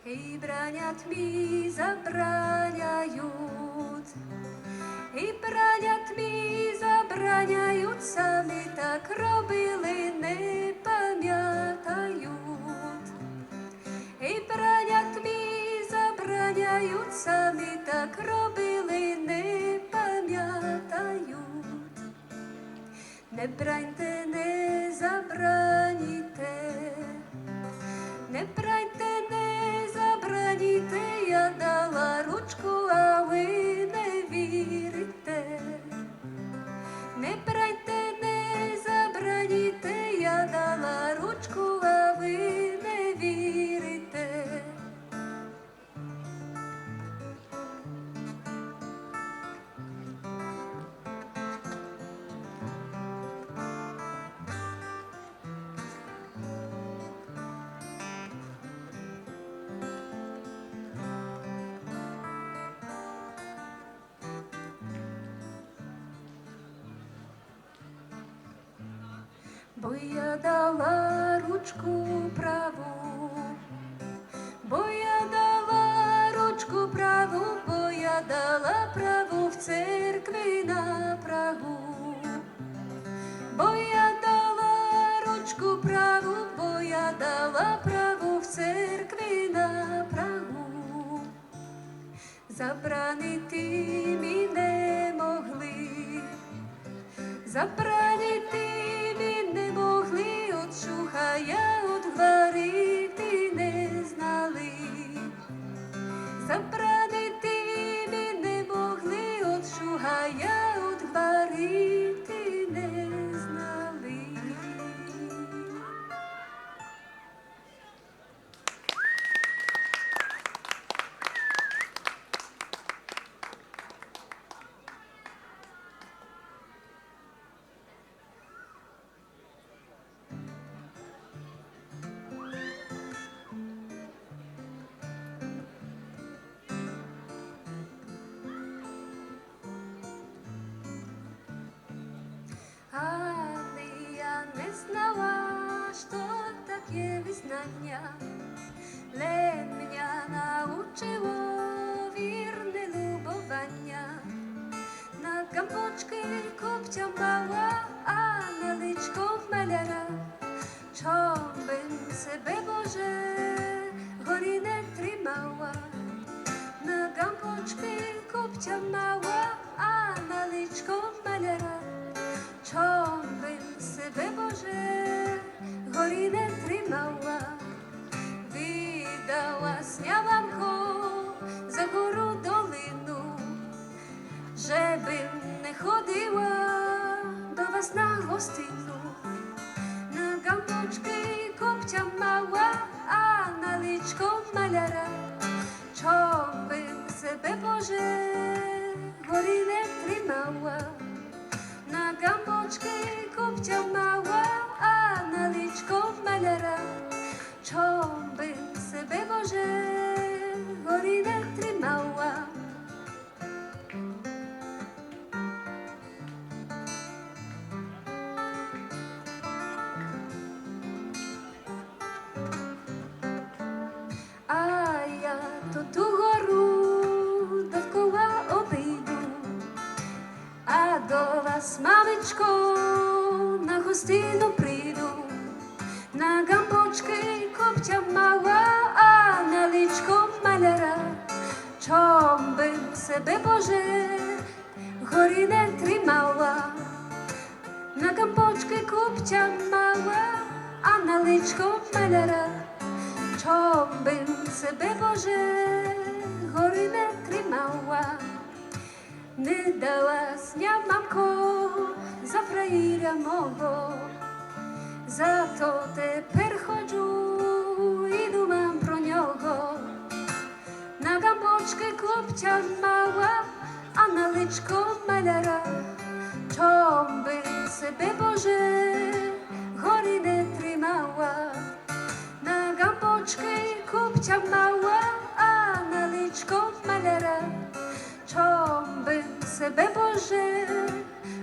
i braniat mi zabraniają. І бранять мій забраняють, самі так робили, не пам'ятають. І бранять мій забраняють, самі так робили, не пам'ятають. Не браньте, не забраніте, не браньте, не забраніте, я дала ручку, а ви не вірите. Не браньте, не забраніте, я дала ручку, а ви не вірите. Бо я дала ручку праву, бо я дала ручку праву, бо я дала праву в церкві на Прагу. Бо я дала ручку праву, бо я дала праву в церкві на Прагу. Забранити мі не могли, забранити не могли, от шуха я отварити не знали. Забранити не могли, от шуха я отварити не знали. Але я не знала, що таке визнання, ле мене научило вірне любовання. На гамбочки купця мала, а на личко маляра. Чом бим себе, Боже, горі не тримала. На гамбочки купця мала, а на личко маляра. Чом бим себе, Боже, горі не тримала. Віддала сняванко за гору долину, že bym nechodila do vás na hostinu. Na gambočky kopťa mala a na ličko maľara. Čom bym sebe, Bože, hory netrimala. Na gambočky kopťa mala a na ličko maľara. Čom bym sebe, Bože, hory netrimala. Ту гору довкола обійду, а до вас, мамечко, на гостину прийду. На гамбочки копця мала, а на личко маляра. Чом бим себе, Боже, горі не тримала. На гамбочки копця мала, а на личко маляра. Чом бим себе, Боже, гори не тримала. Не дала сняв, мамко, за фраїра мого. Зато тепер ходжу і думам про нього. На гамбочки копця мала, а на личко маляра. Чом бим себе, Боже, гори не тримала. На гамбочки копця мала, а на личко маляра. Чом бим себе, Боже,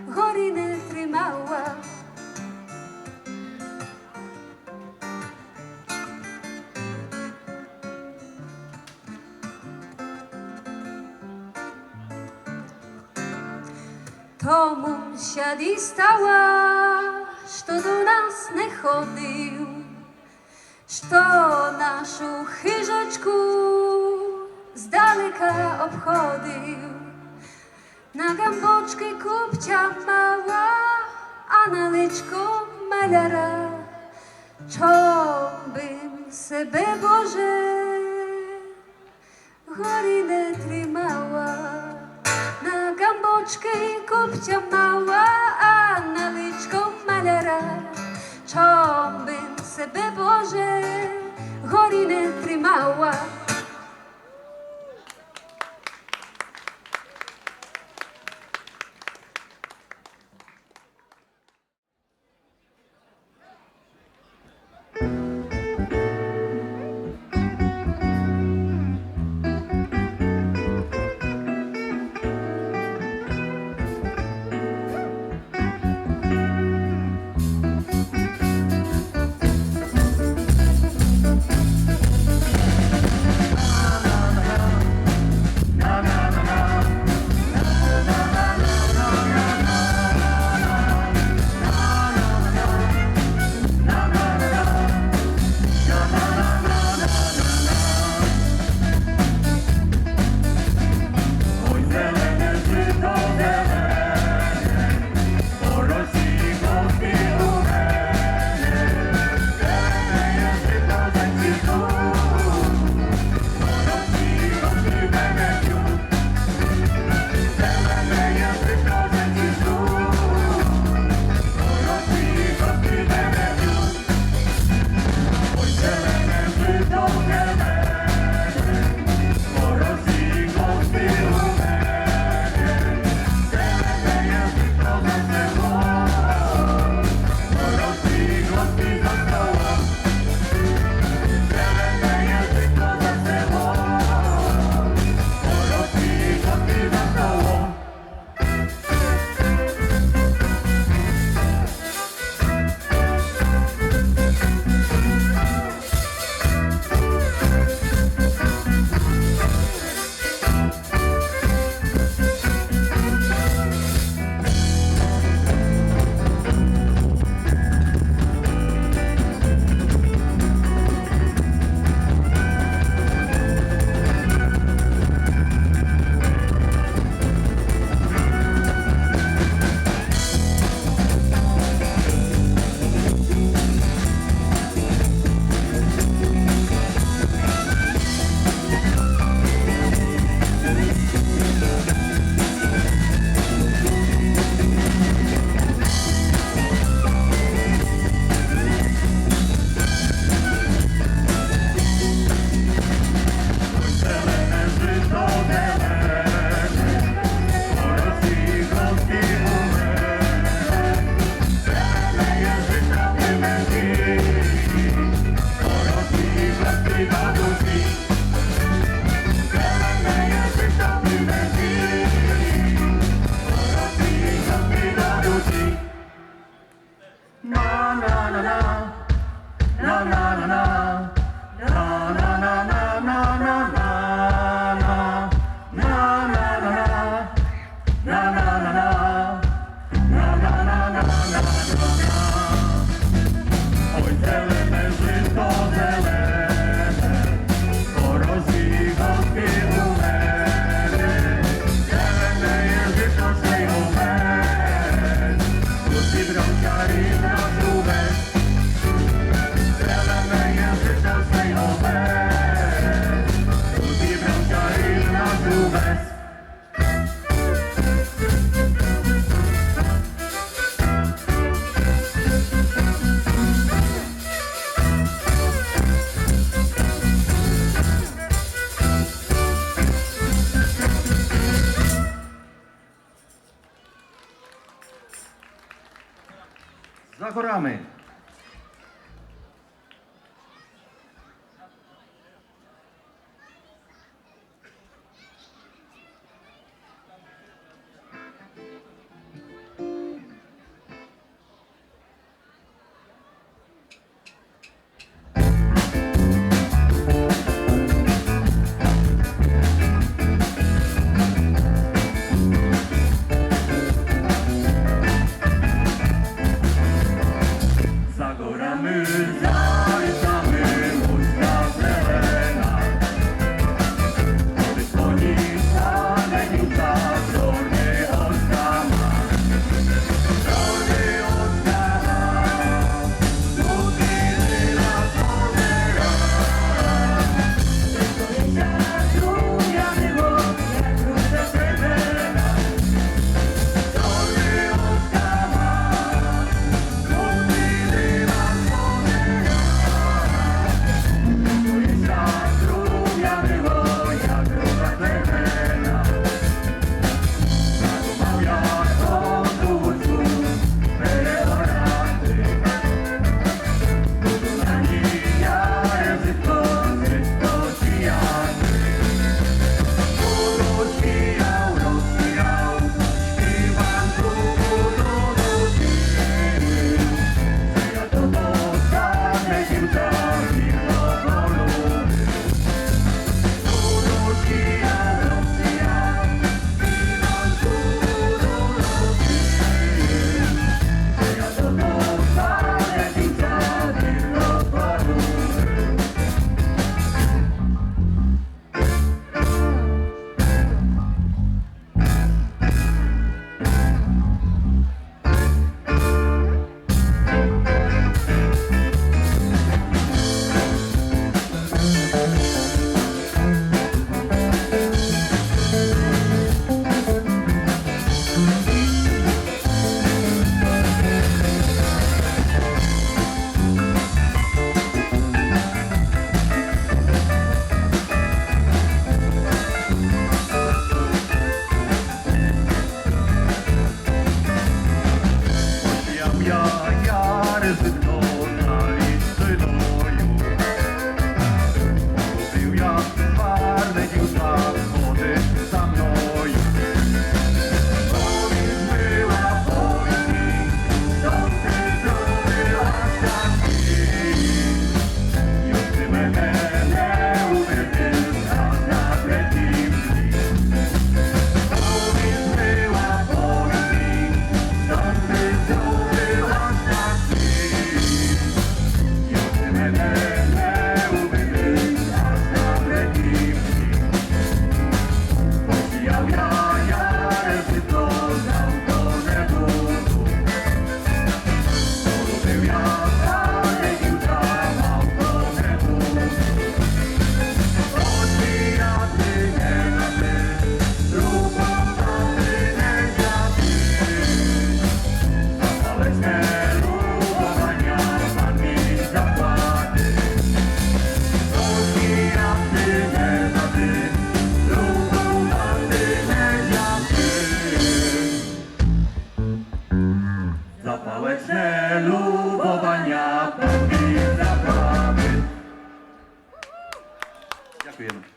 горі не тримала. Тому ся дістала, що до нас не ходив, що нашу хижачку здалека обходив. На гамбочки купця мала, а на личко маляра. Чом бим себе, Боже, горі не тримала. На гамбочки купця мала, а на личко маляра. Чом бим себе, Боже, горі не тримала. Za gorami. Czujemy.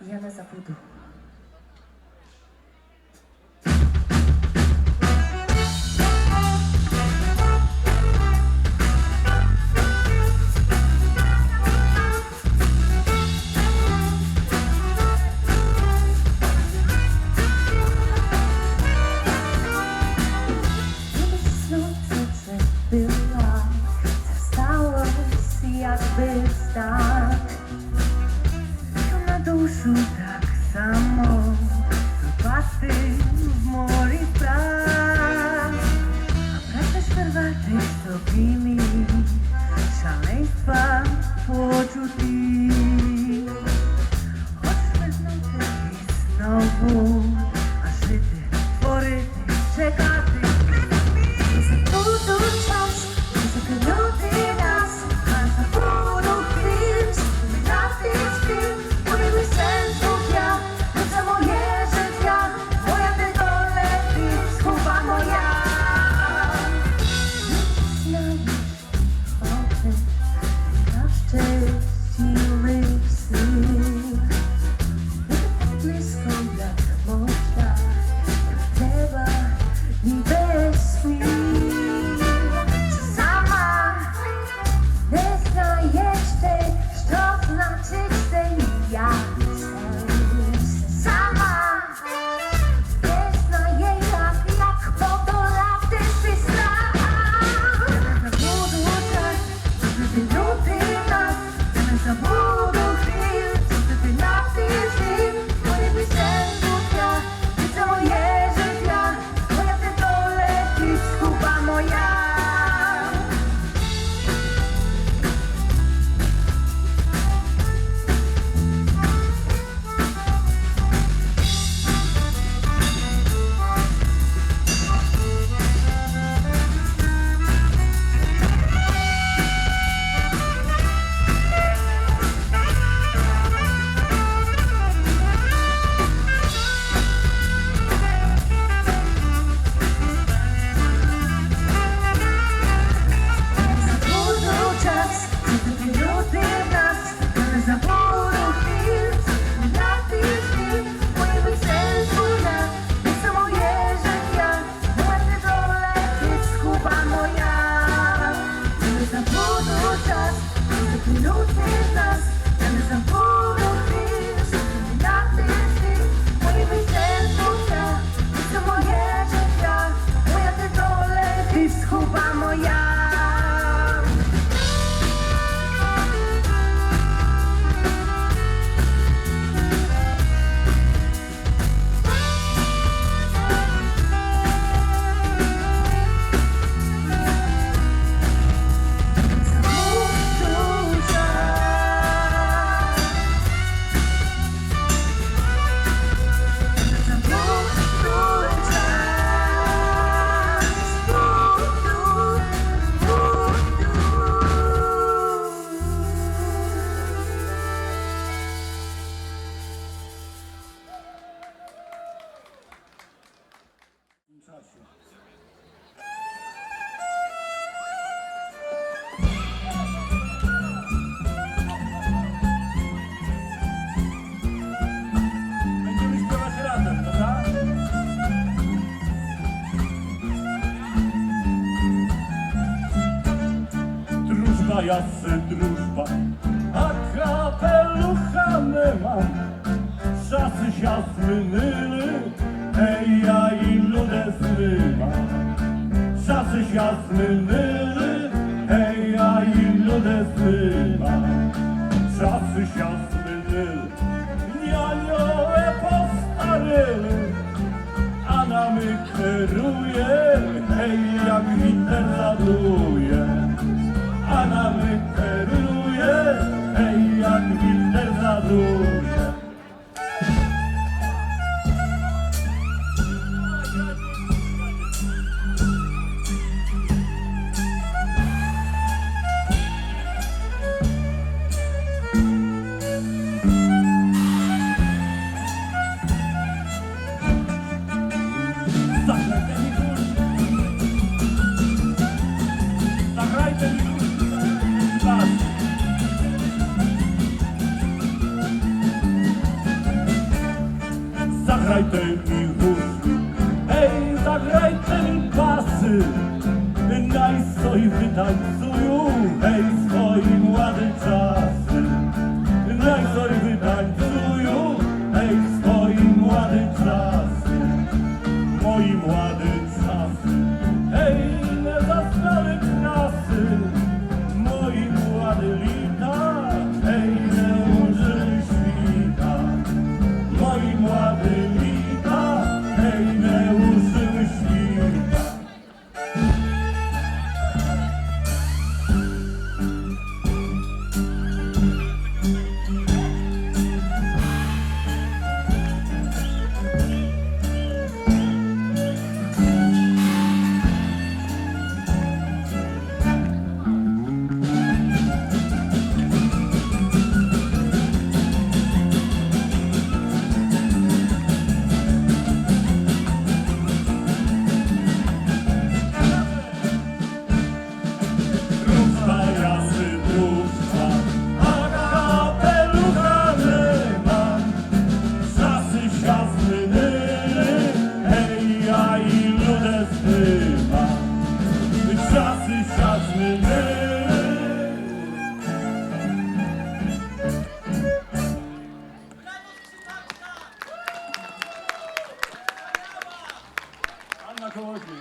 Я не забуду. Сонце біла, це сталося, якби так. Душу так само пропасти в морі страх, а прагнеш вирвати собі мій шаленства почуттів. Хочеш вернути і знову, а жити, творити, чекати. Забуду час, не закинути нас, а забуду крізь, віддати спів. Це моє життя, моя jasy drużba, a kapelucha nie mam. Czasy siasmy nyly, hej, ja i ludę zryma. Czasy siasmy nyly, hej, ja i ludę zryma. Czasy siasmy nyly, nianiołe postaryły, a nami kieruje, hej, jak witer zaduje. A nami kieruje, hej, jak witer zaduje. Zagraj te mi huski, ej, zagraj te mi pasy. Najsoj wytańcują, ej, swoje młode czasy. Najsoj wytańcują, ej, swoje młode czasy. Moi młode czasy, ej, nie zastane krasy. Moi młode lita, ej, nie użyli świta. Moi młode lita, hej, nie użyły świta. Anna Kołodziej.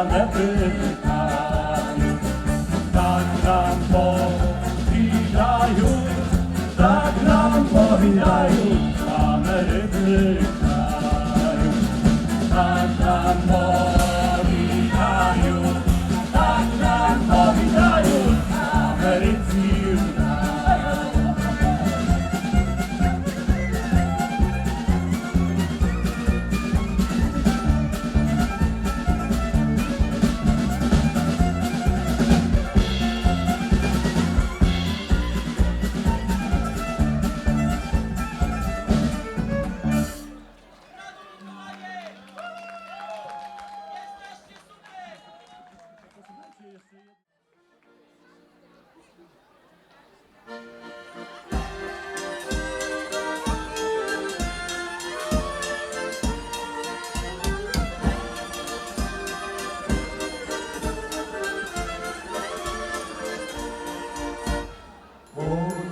не виникай. Так нам повідають, так нам повідають, а не викликай. Так нам повідають, так нам повідають, а не рецівай.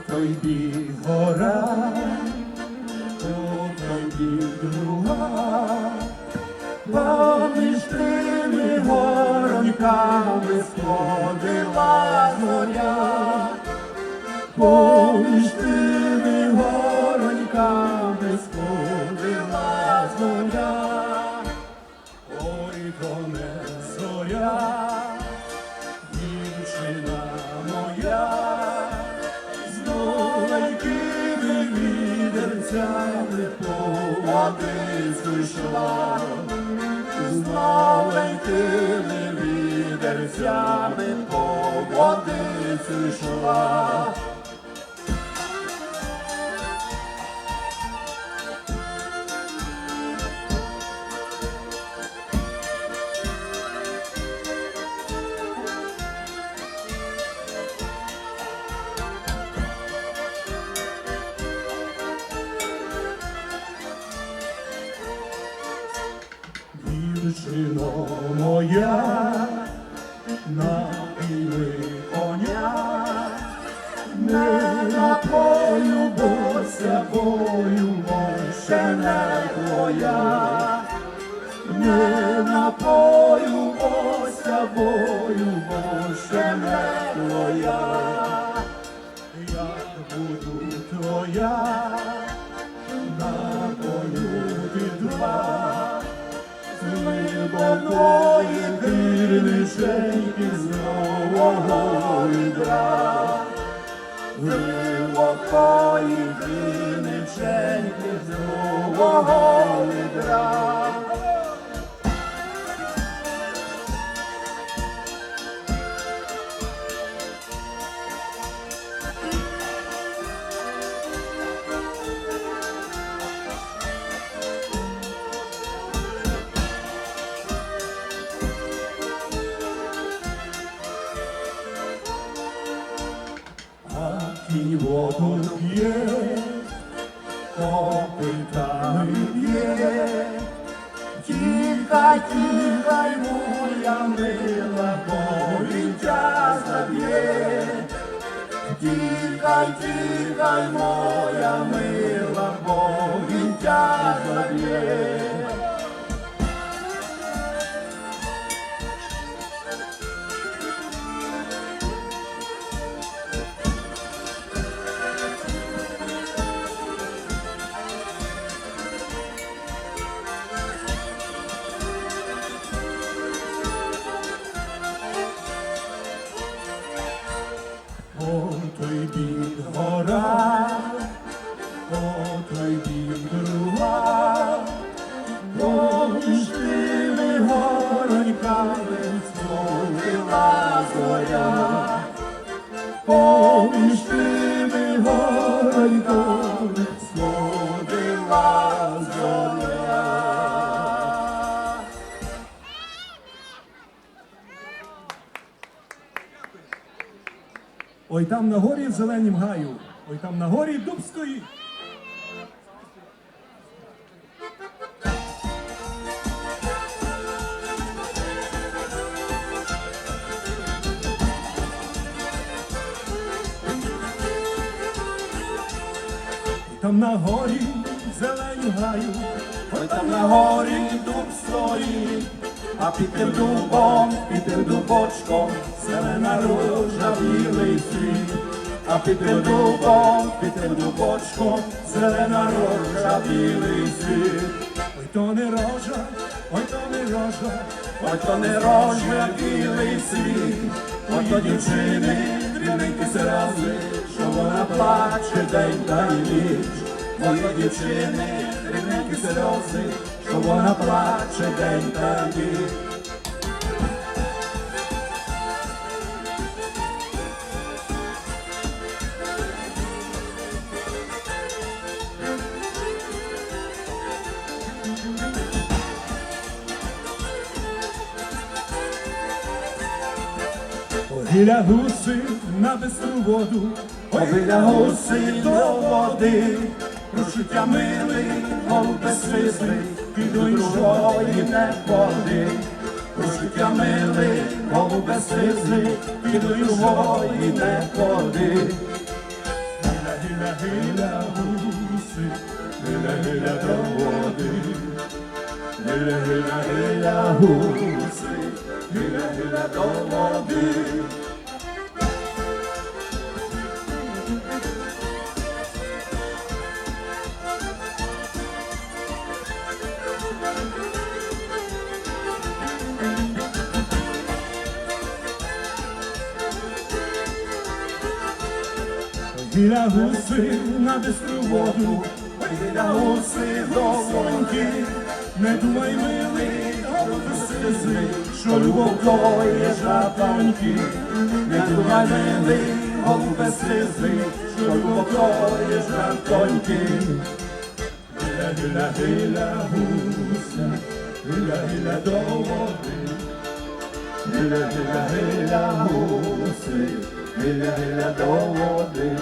Той бік гора, той бік друга, поміж тими гороньками сходила зоря, поміж тими гороньками сходила зоря, ой, то не зоря, дівчина моя. Маленькими відерцями по водицю йшла, з маленькими відерцями по водицю йшла. Дівчино моя, напіли коня, не напою, бося бою, ще не твоя, не напою, бося бою, ще не твоя, як буду твоя, напою підва. Глибокої гірниченьки з нового відра, глибокої гірниченьки з нового відра. Кінь воду п'є, копитами б'є, тікай, тікай, моя мила, бо він час заб'є. Тікай, тікай, моя мила, бо він час заб'є. Той бік гора, той бік друга, поміж тими гороньками сходила зоря, поміж тими гороньками сходила зоря. Ой там на горі в зеленім гаю, ой там на горі дуб стоїть. Там на горі в зеленім гаю, ой там на горі дуб стоїть, а під тим дубочком, зелена ружа, білий світ. А під тим дубочком, зелена рожа, білий світ. Ой, то не рожа, ой, то не рожа, Ой, то не рожа, білий світ, ой, то дівчини, дрібненькі сльози, що вона плаче день та й ніч. Ой, то дівчини, дрібненькі сльози, що вона плаче день та й ніч. біля гуси на бистру воду, Ой, біля гуси до води, прочуття милий, голубе свисли, під чужої не ходи. Прочуття милий, голубе свисли, під чужої не ходи. гиля, гиля, гиля, гуси, гиля, гиля до води, гиля, гиля, гиля, гуси, гиля, гиля до води. Біля гуси на бистру воду, Біля гуси довоньки, не думай, милий, голубе сльози, що любов то є жабоньки. Не думай, милий, голубе сльози, що любов то є жабоньки. гиля, гиля, гиля, гуся, гиля, гиля до води, Гиля, гиля, гиля, гуси, гиля, гиля до води.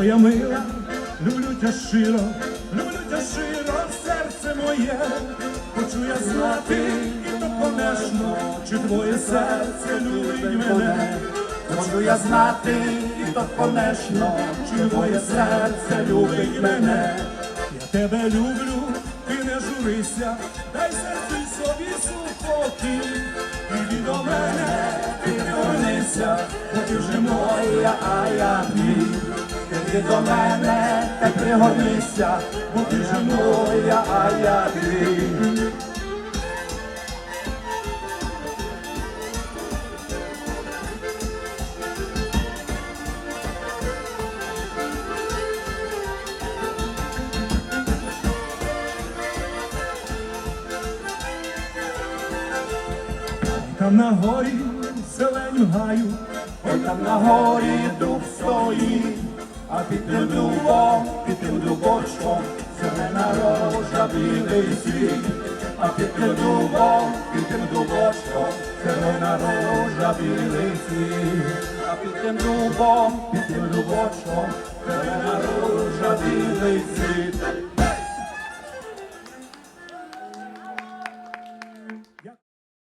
моя мила, люблю тя щиро, серце моє, хочу я знати, і то конечно, чи твоє серце любить мене. Хочу я знати, і то конечно, чи твоє серце любить мене. Я тебе люблю, ти не журися, дай серцю собі супокій. Іди до мене, Ти не горнися, бо ти вже моя, а я твій. Ти до мене, та пригорнися, бо ти вже моя, а я твій. там на горі зелень гаю, Ой, там на горі дуб стоїть, а під тим дубочком, зелена рожа, білий світ. А під тим дубочком, зелена рожа, білий світ. А під тим дубочком, зелена рожа, білий світ.